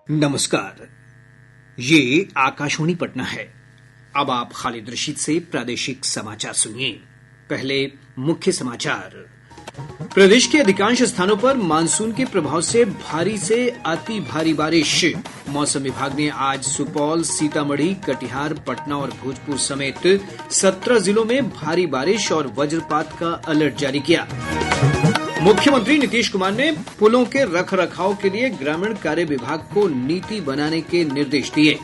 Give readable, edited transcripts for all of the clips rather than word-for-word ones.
नमस्कार। ये आकाशवाणी पटना है। अब आप खालिद रशीद से प्रादेशिक समाचार सुनिए। पहले मुख्य समाचार। प्रदेश के अधिकांश स्थानों पर मानसून के प्रभाव से भारी से अति भारी बारिश। मौसम विभाग ने आज सुपौल, सीतामढ़ी, कटिहार, पटना और भोजपुर समेत 17 जिलों में भारी बारिश और वज्रपात का अलर्ट जारी किया। मुख्यमंत्री नीतीश कुमार ने पुलों के रखरखाव के लिए ग्रामीण कार्य विभाग को नीति बनाने के निर्देश दिए।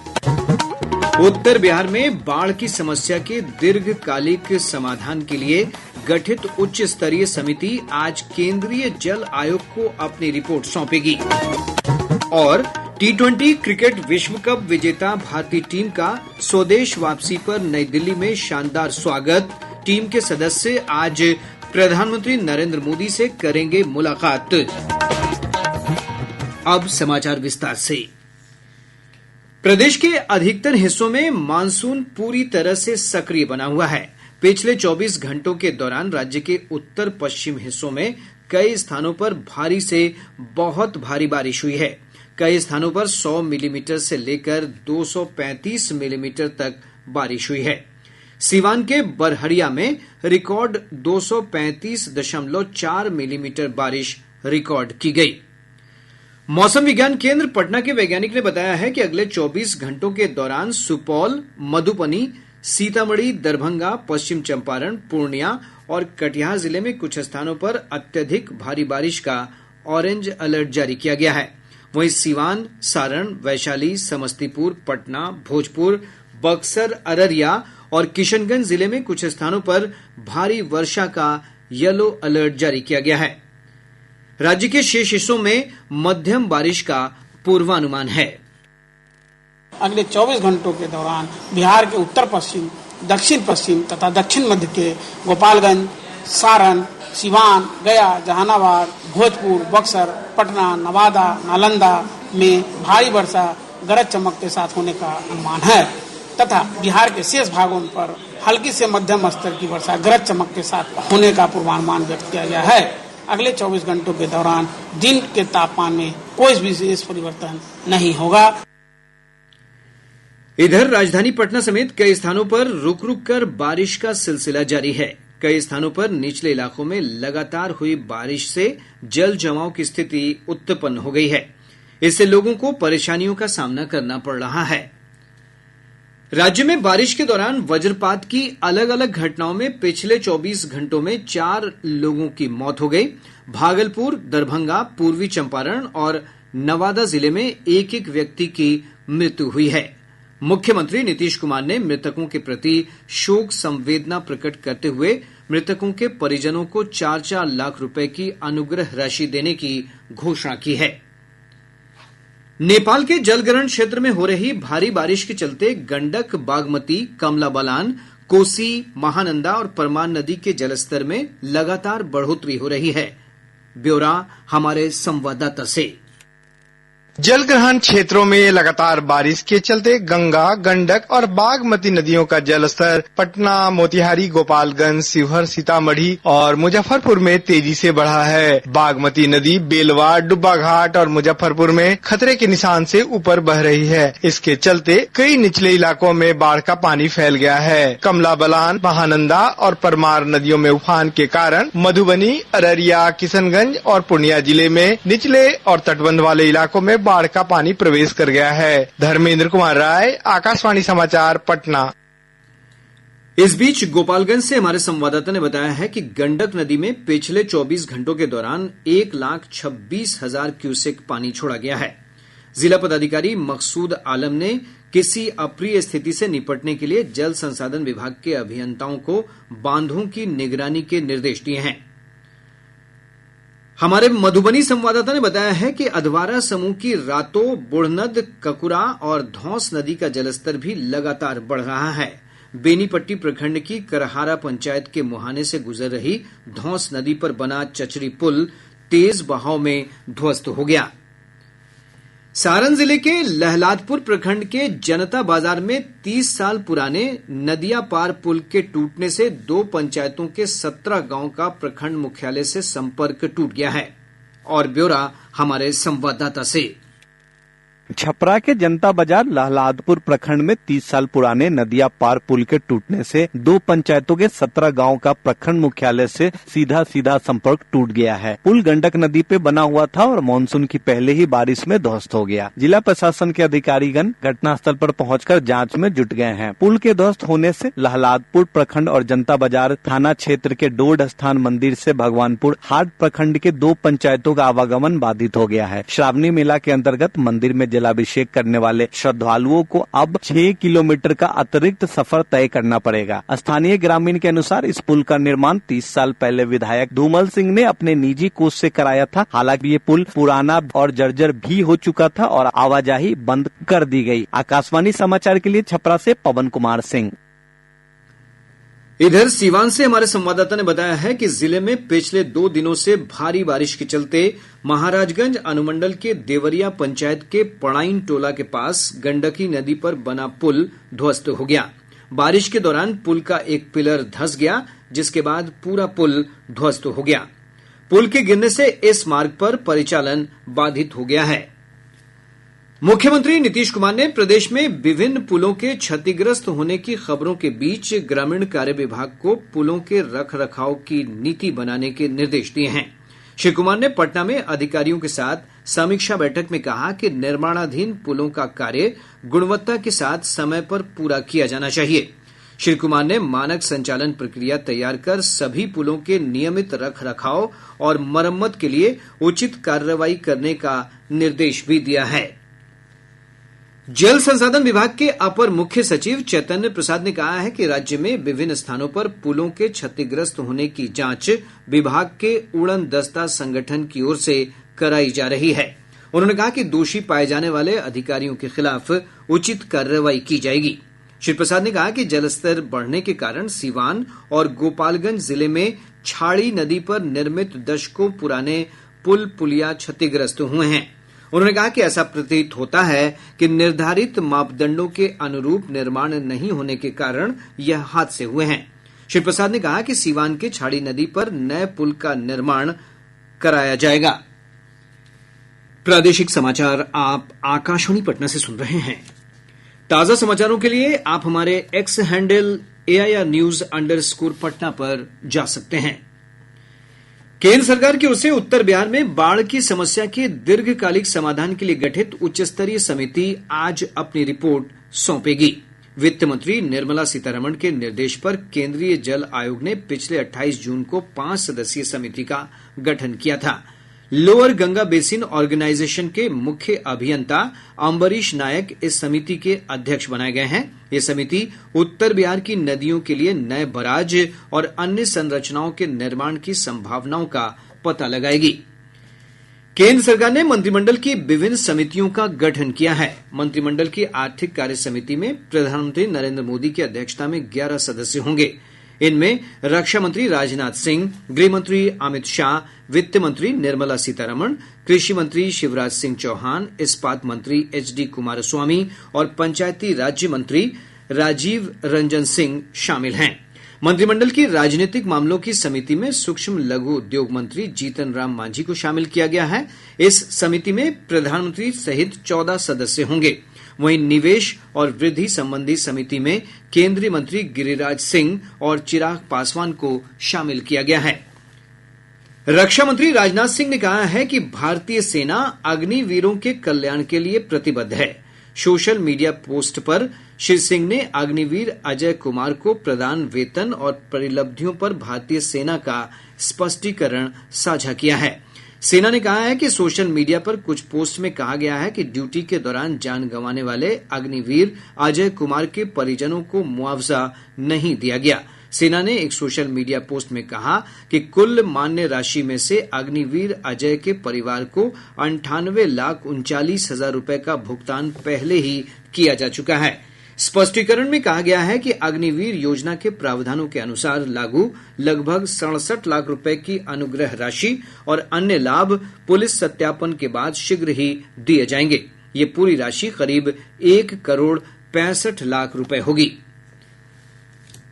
उत्तर बिहार में बाढ़ की समस्या के दीर्घकालिक समाधान के लिए गठित उच्च स्तरीय समिति आज केंद्रीय जल आयोग को अपनी रिपोर्ट सौंपेगी। और T20 क्रिकेट विश्व कप विजेता भारतीय टीम का स्वदेश वापसी पर नई दिल्ली में शानदार स्वागत। टीम के सदस्य आज प्रधानमंत्री नरेंद्र मोदी से करेंगे मुलाकात। अब समाचार विस्तार से। प्रदेश के अधिकतर हिस्सों में मानसून पूरी तरह से सक्रिय बना हुआ है। पिछले 24 घंटों के दौरान राज्य के उत्तर पश्चिम हिस्सों में कई स्थानों पर भारी से बहुत भारी बारिश हुई है। कई स्थानों पर 100 मिलीमीटर से लेकर 235 मिलीमीटर तक बारिश हुई है। सीवान के बरहड़िया में रिकॉर्ड 235.4 मिलीमीटर बारिश रिकॉर्ड की गई। मौसम विज्ञान केंद्र पटना के वैज्ञानिक ने बताया है कि अगले 24 घंटों के दौरान सुपौल, मधुबनी, सीतामढ़ी, दरभंगा, पश्चिम चंपारण, पूर्णिया और कटिहार जिले में कुछ स्थानों पर अत्यधिक भारी बारिश का ऑरेंज अलर्ट जारी किया गया है। वहीं सीवान, सारण, वैशाली, समस्तीपुर, पटना, भोजपुर, बक्सर, अररिया और किशनगंज जिले में कुछ स्थानों पर भारी वर्षा का येलो अलर्ट जारी किया गया है। राज्य के शेष हिस्सों में मध्यम बारिश का पूर्वानुमान है। अगले 24 घंटों के दौरान बिहार के उत्तर पश्चिम, दक्षिण पश्चिम तथा दक्षिण मध्य के गोपालगंज, सारण, सीवान, गया, जहानाबाद, भोजपुर, बक्सर, पटना, नवादा, नालंदा में भारी वर्षा गरज चमक के साथ होने का अनुमान है तथा बिहार के शेष भागों पर हल्की से मध्यम स्तर की वर्षा गरज चमक के साथ होने का पूर्वानुमान व्यक्त किया गया है। अगले 24 घंटों के दौरान दिन के तापमान में कोई विशेष परिवर्तन नहीं होगा। इधर राजधानी पटना समेत कई स्थानों पर रुक रुक कर बारिश का सिलसिला जारी है। कई स्थानों पर निचले इलाकों में लगातार हुई बारिश से जल जमाव की स्थिति उत्पन्न हो गई है। इससे लोगों को परेशानियों का सामना करना पड़ रहा है। राज्य में बारिश के दौरान वज्रपात की अलग अलग घटनाओं में पिछले 24 घंटों में 4 लोगों की मौत हो गई। भागलपुर, दरभंगा, पूर्वी चंपारण और नवादा जिले में एक एक व्यक्ति की मृत्यु हुई है। मुख्यमंत्री नीतीश कुमार ने मृतकों के प्रति शोक संवेदना प्रकट करते हुए मृतकों के परिजनों को 4-4 लाख रुपए की अनुग्रह राशि देने की घोषणा की है। नेपाल के जलग्रहण क्षेत्र में हो रही भारी बारिश के चलते गंडक, बागमती, कमला बलान, कोसी, महानंदा और परमान नदी के जलस्तर में लगातार बढ़ोतरी हो रही है। ब्यौरा हमारे संवाददाता से। जलग्रहण क्षेत्रों में लगातार बारिश के चलते गंगा, गंडक और बागमती नदियों का जलस्तर पटना, मोतिहारी, गोपालगंज, शिवहर, सीतामढ़ी और मुजफ्फरपुर में तेजी से बढ़ा है। बागमती नदी बेलवा, डुब्बा घाट और मुजफ्फरपुर में खतरे के निशान से ऊपर बह रही है। इसके चलते कई निचले इलाकों में बाढ़ का पानी फैल गया है। कमला बलान, महानंदा और परमार नदियों में उफान के कारण मधुबनी, अररिया, किशनगंज और पूर्णिया जिले में निचले और तटबंध वाले इलाकों में बाढ़ का पानी प्रवेश कर गया है। धर्मेंद्र कुमार राय, आकाशवाणी समाचार, पटना। इस बीच गोपालगंज से हमारे संवाददाता ने बताया है कि गंडक नदी में पिछले 24 घंटों के दौरान 1,26,000 क्यूसेक पानी छोड़ा गया है। जिला पदाधिकारी मकसूद आलम ने किसी अप्रिय स्थिति से निपटने के लिए जल संसाधन विभाग के अभियंताओं को बांधों की निगरानी के निर्देश दिए हैं। हमारे मधुबनी संवाददाता ने बताया है कि अधवारा समूह की रातो, बुढ़नद, ककुरा और धौंस नदी का जलस्तर भी लगातार बढ़ रहा है। बेनीपट्टी प्रखंड की करहारा पंचायत के मुहाने से गुजर रही धौंस नदी पर बना चचरी पुल तेज बहाव में ध्वस्त हो गया। सारण जिले के लहलादपुर प्रखंड के जनता बाजार में 30 साल पुराने नदिया पार पुल के टूटने से 2 पंचायतों के 17 गांव का प्रखंड मुख्यालय से संपर्क टूट गया है। और ब्यौरा हमारे संवाददाता से। छपरा के जनता बाजार लहलादपुर प्रखंड में 30 साल पुराने नदिया पार पुल के टूटने से 2 पंचायतों के 17 गांव का प्रखंड मुख्यालय से सीधा संपर्क टूट गया है। पुल गंडक नदी पे बना हुआ था और मानसून की पहले ही बारिश में ध्वस्त हो गया। जिला प्रशासन के अधिकारीगण घटनास्थल पर पहुंचकर जांच में जुट गए हैं। पुल के ध्वस्त होने से लहलादपुर प्रखंड और जनता बाजार थाना क्षेत्र के डोड स्थान मंदिर से भगवानपुर हाट प्रखंड के 2 पंचायतों का आवागमन बाधित हो गया है। श्रावणी मेला के अंतर्गत मंदिर में जलाभिषेक करने वाले श्रद्धालुओं को अब 6 किलोमीटर का अतिरिक्त सफर तय करना पड़ेगा। स्थानीय ग्रामीण के अनुसार इस पुल का निर्माण 30 साल पहले विधायक धूमल सिंह ने अपने निजी कोष से कराया था। हालांकि ये पुल पुराना और जर्जर भी हो चुका था और आवाजाही बंद कर दी गई। आकाशवाणी समाचार के लिए छपरा से पवन कुमार सिंह। इधर सीवान से हमारे संवाददाता ने बताया है कि जिले में पिछले 2 दिनों से भारी बारिश के चलते महाराजगंज अनुमंडल के देवरिया पंचायत के पड़ाइन टोला के पास गंडकी नदी पर बना पुल ध्वस्त हो गया। बारिश के दौरान पुल का एक पिलर धंस गया, जिसके बाद पूरा पुल ध्वस्त हो गया। पुल के गिरने से इस मार्ग पर परिचालन बाधित हो गया है। मुख्यमंत्री नीतीश कुमार ने प्रदेश में विभिन्न पुलों के क्षतिग्रस्त होने की खबरों के बीच ग्रामीण कार्य विभाग को पुलों के रखरखाव की नीति बनाने के निर्देश दिए हैं। श्री कुमार ने पटना में अधिकारियों के साथ समीक्षा बैठक में कहा कि निर्माणाधीन पुलों का कार्य गुणवत्ता के साथ समय पर पूरा किया जाना चाहिए। श्री कुमार ने मानक संचालन प्रक्रिया तैयार कर सभी पुलों के नियमित रखरखाव और मरम्मत के लिए उचित कार्रवाई करने का निर्देश भी दिया है। जल संसाधन विभाग के अपर मुख्य सचिव चैतन्य प्रसाद ने कहा है कि राज्य में विभिन्न स्थानों पर पुलों के क्षतिग्रस्त होने की जांच विभाग के उड़न दस्ता संगठन की ओर से कराई जा रही है। उन्होंने कहा कि दोषी पाए जाने वाले अधिकारियों के खिलाफ उचित कार्रवाई की जाएगी। श्री प्रसाद ने कहा कि जलस्तर बढ़ने के कारण सीवान और गोपालगंज जिले में छाड़ी नदी पर निर्मित दशकों पुराने पुल पुलिया क्षतिग्रस्त हुए हैं। उन्होंने कहा कि ऐसा प्रतीत होता है कि निर्धारित मापदंडों के अनुरूप निर्माण नहीं होने के कारण यह हादसे हुए हैं। श्री प्रसाद ने कहा कि सीवान के छाड़ी नदी पर नए पुल का निर्माण कराया जाएगा। प्रादेशिक समाचार आप आकाशवाणी पटना से सुन रहे हैं। ताजा समाचारों के लिए आप हमारे एक्स हैंडल AIR_News_ पर जा सकते हैं। केंद्र सरकार की ओर से उत्तर बिहार में बाढ़ की समस्या के दीर्घकालिक समाधान के लिए गठित उच्च स्तरीय समिति आज अपनी रिपोर्ट सौंपेगी। वित्त मंत्री निर्मला सीतारमण के निर्देश पर केंद्रीय जल आयोग ने पिछले 28 जून को 5 सदस्यीय समिति का गठन किया था। लोअर गंगा बेसिन ऑर्गेनाइजेशन के मुख्य अभियंता अम्बरीश नायक इस समिति के अध्यक्ष बनाए गए हैं। ये समिति उत्तर बिहार की नदियों के लिए नए बराज और अन्य संरचनाओं के निर्माण की संभावनाओं का पता लगाएगी। केंद्र सरकार ने मंत्रिमंडल की विभिन्न समितियों का गठन किया है। मंत्रिमंडल की आर्थिक कार्य समिति में प्रधानमंत्री नरेंद्र मोदी की अध्यक्षता में 11 सदस्य होंगे। इनमें रक्षा मंत्री राजनाथ सिंह, गृह मंत्री अमित शाह, वित्त मंत्री निर्मला सीतारमण, कृषि मंत्री शिवराज सिंह चौहान, इस्पात मंत्री HD कुमारस्वामी और पंचायती राज्य मंत्री राजीव रंजन सिंह शामिल हैं। मंत्रिमंडल की राजनीतिक मामलों की समिति में सूक्ष्म लघु उद्योग मंत्री जीतन राम मांझी को शामिल किया गया है। इस समिति में प्रधानमंत्री सहित 14 सदस्य होंगे। वहीं निवेश और वृद्धि संबंधी समिति में केंद्रीय मंत्री गिरिराज सिंह और चिराग पासवान को शामिल किया गया है। रक्षा मंत्री राजनाथ सिंह ने कहा है कि भारतीय सेना अग्निवीरों के कल्याण के लिए प्रतिबद्ध है। सोशल मीडिया पोस्ट पर श्री सिंह ने अग्निवीर अजय कुमार को प्रदान वेतन और परिलब्धियों पर भारतीय सेना का स्पष्टीकरण साझा किया है। सेना ने कहा है कि सोशल मीडिया पर कुछ पोस्ट में कहा गया है कि ड्यूटी के दौरान जान गंवाने वाले अग्निवीर अजय कुमार के परिजनों को मुआवजा नहीं दिया गया। सेना ने एक सोशल मीडिया पोस्ट में कहा कि कुल मान्य राशि में से अग्निवीर अजय के परिवार को 98,39,000 रुपए का भुगतान पहले ही किया जा चुका है। स्पष्टीकरण में कहा गया है कि अग्निवीर योजना के प्रावधानों के अनुसार लागू लगभग 67 लाख रुपए की अनुग्रह राशि और अन्य लाभ पुलिस सत्यापन के बाद शीघ्र ही दिए जाएंगे। ये पूरी राशि करीब 1,65,00,000 रुपए होगी।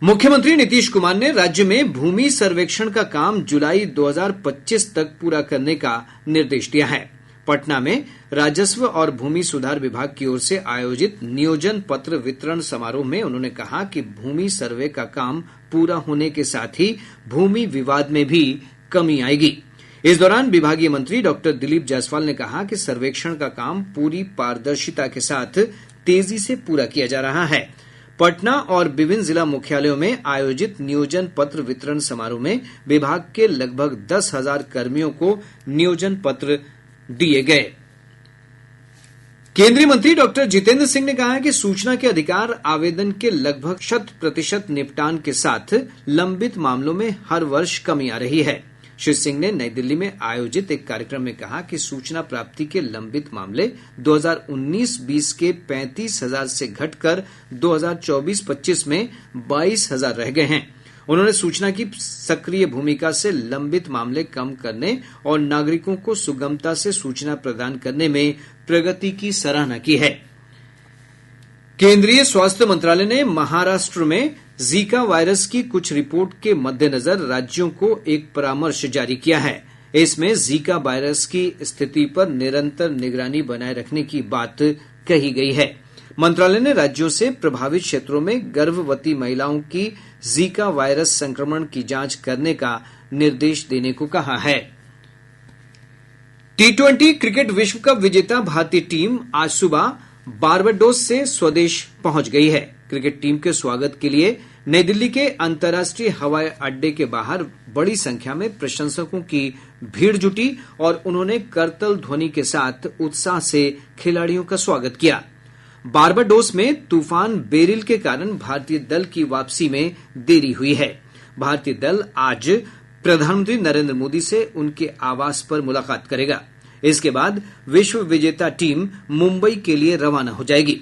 मुख्यमंत्री नीतीश कुमार ने राज्य में भूमि सर्वेक्षण का काम जुलाई 2025 तक पूरा करने का निर्देश दिया है। पटना में राजस्व और भूमि सुधार विभाग की ओर से आयोजित नियोजन पत्र वितरण समारोह में उन्होंने कहा कि भूमि सर्वे का काम पूरा होने के साथ ही भूमि विवाद में भी कमी आएगी। इस दौरान विभागीय मंत्री डॉक्टर दिलीप जायसवाल ने कहा कि सर्वेक्षण का काम पूरी पारदर्शिता के साथ तेजी से पूरा किया जा रहा है। पटना और विभिन्न जिला मुख्यालयों में आयोजित नियोजन पत्र वितरण समारोह में विभाग के लगभग 10,000 कर्मियों को नियोजन पत्र दिए गए। केंद्रीय मंत्री डॉक्टर जितेंद्र सिंह ने कहा है कि सूचना के अधिकार आवेदन के लगभग 100% निपटान के साथ लंबित मामलों में हर वर्ष कमी आ रही है। श्री सिंह ने नई दिल्ली में आयोजित एक कार्यक्रम में कहा कि सूचना प्राप्ति के लंबित मामले 2019-20 के 35,000 से घटकर 2024-25 में 22,000 रह गए हैं। उन्होंने सूचना की सक्रिय भूमिका से लंबित मामले कम करने और नागरिकों को सुगमता से सूचना प्रदान करने में प्रगति की सराहना की है। केंद्रीय स्वास्थ्य मंत्रालय ने महाराष्ट्र में जीका वायरस की कुछ रिपोर्ट के मद्देनजर राज्यों को एक परामर्श जारी किया है। इसमें जीका वायरस की स्थिति पर निरंतर निगरानी बनाए रखने की बात कही गई है। मंत्रालय ने राज्यों से प्रभावित क्षेत्रों में गर्भवती महिलाओं की जीका वायरस संक्रमण की जांच करने का निर्देश देने को कहा है। T20 क्रिकेट विश्व कप विजेता भारतीय टीम आज सुबह बारबाडोस से स्वदेश पहुंच गई है। क्रिकेट टीम के स्वागत के लिए नई दिल्ली के अंतर्राष्ट्रीय हवाई अड्डे के बाहर बड़ी संख्या में प्रशंसकों की भीड़ जुटी और उन्होंने करतल ध्वनि के साथ उत्साह से खिलाड़ियों का स्वागत किया। बारबाडोस में तूफान बेरिल के कारण भारतीय दल की वापसी में देरी हुई है। भारतीय दल आज प्रधानमंत्री नरेंद्र मोदी से उनके आवास पर मुलाकात करेगा। इसके बाद विश्व विजेता टीम मुंबई के लिए रवाना हो जाएगी।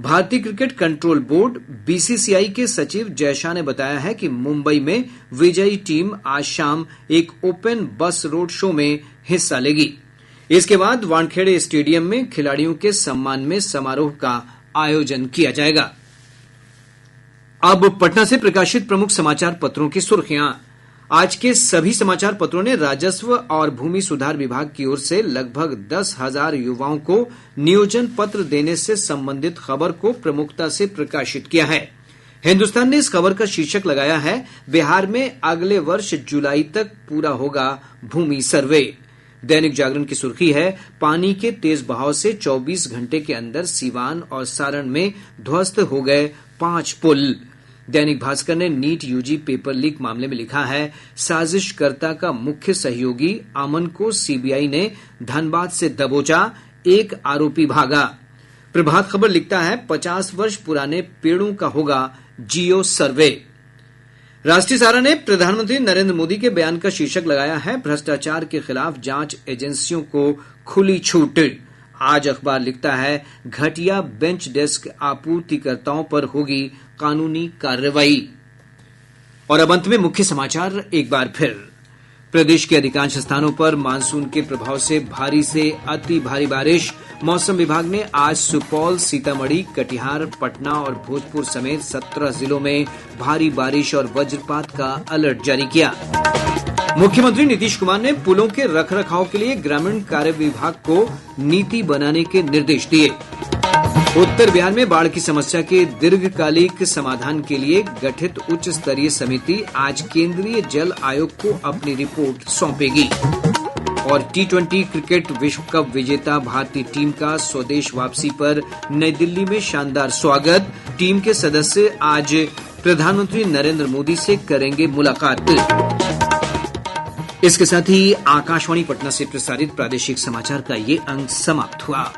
भारतीय क्रिकेट कंट्रोल बोर्ड बीसीसीआई के सचिव जयशाह ने बताया है कि मुंबई में विजयी टीम आज शाम एक ओपन बस रोड शो में हिस्सा लेगी। इसके बाद वानखेड़े स्टेडियम में खिलाड़ियों के सम्मान में समारोह का आयोजन किया जाएगा। अब पटना से प्रकाशित प्रमुख समाचार पत्रों की सुर्खियां। आज के सभी समाचार पत्रों ने राजस्व और भूमि सुधार विभाग की ओर से लगभग 10,000 युवाओं को नियोजन पत्र देने से संबंधित खबर को प्रमुखता से प्रकाशित किया है। हिन्दुस्तान ने इस खबर का शीर्षक लगाया है, बिहार में अगले वर्ष जुलाई तक पूरा होगा भूमि सर्वे। दैनिक जागरण की सुर्खी है, पानी के तेज बहाव से 24 घंटे के अंदर सीवान और सारण में ध्वस्त हो गए 5 पुल। दैनिक भास्कर ने नीट यूजी पेपर लीक मामले में लिखा है, साजिशकर्ता का मुख्य सहयोगी अमन को सीबीआई ने धनबाद से दबोचा, एक आरोपी भागा। प्रभात खबर लिखता है, 50 वर्ष पुराने पेड़ों का होगा जियो सर्वे। राष्ट्रीय सहारा ने प्रधानमंत्री नरेंद्र मोदी के बयान का शीर्षक लगाया है, भ्रष्टाचार के खिलाफ जांच एजेंसियों को खुली छूट। आज अखबार लिखता है, घटिया बेंच डेस्क आपूर्तिकर्ताओं पर होगी कानूनी कार्रवाई। और अब अंत में मुख्य समाचार एक बार फिर। प्रदेश के अधिकांश स्थानों पर मानसून के प्रभाव से भारी से अति भारी बारिश। मौसम विभाग ने आज सुपौल, सीतामढ़ी, कटिहार, पटना और भोजपुर समेत 17 जिलों में भारी बारिश और वज्रपात का अलर्ट जारी किया। मुख्यमंत्री नीतीश कुमार ने पुलों के रखरखाव के लिए ग्रामीण कार्य विभाग को नीति बनाने के निर्देश दिए। उत्तर बिहार में बाढ़ की समस्या के दीर्घकालिक समाधान के लिए गठित उच्च स्तरीय समिति आज केंद्रीय जल आयोग को अपनी रिपोर्ट सौंपेगी। और T20 क्रिकेट विश्व कप विजेता भारतीय टीम का स्वदेश वापसी पर नई दिल्ली में शानदार स्वागत। टीम के सदस्य आज प्रधानमंत्री नरेंद्र मोदी से करेंगे मुलाकात। इसके साथ ही आकाशवाणी पटना से प्रसारित प्रादेशिक समाचार का ये अंक समाप्त हुआ।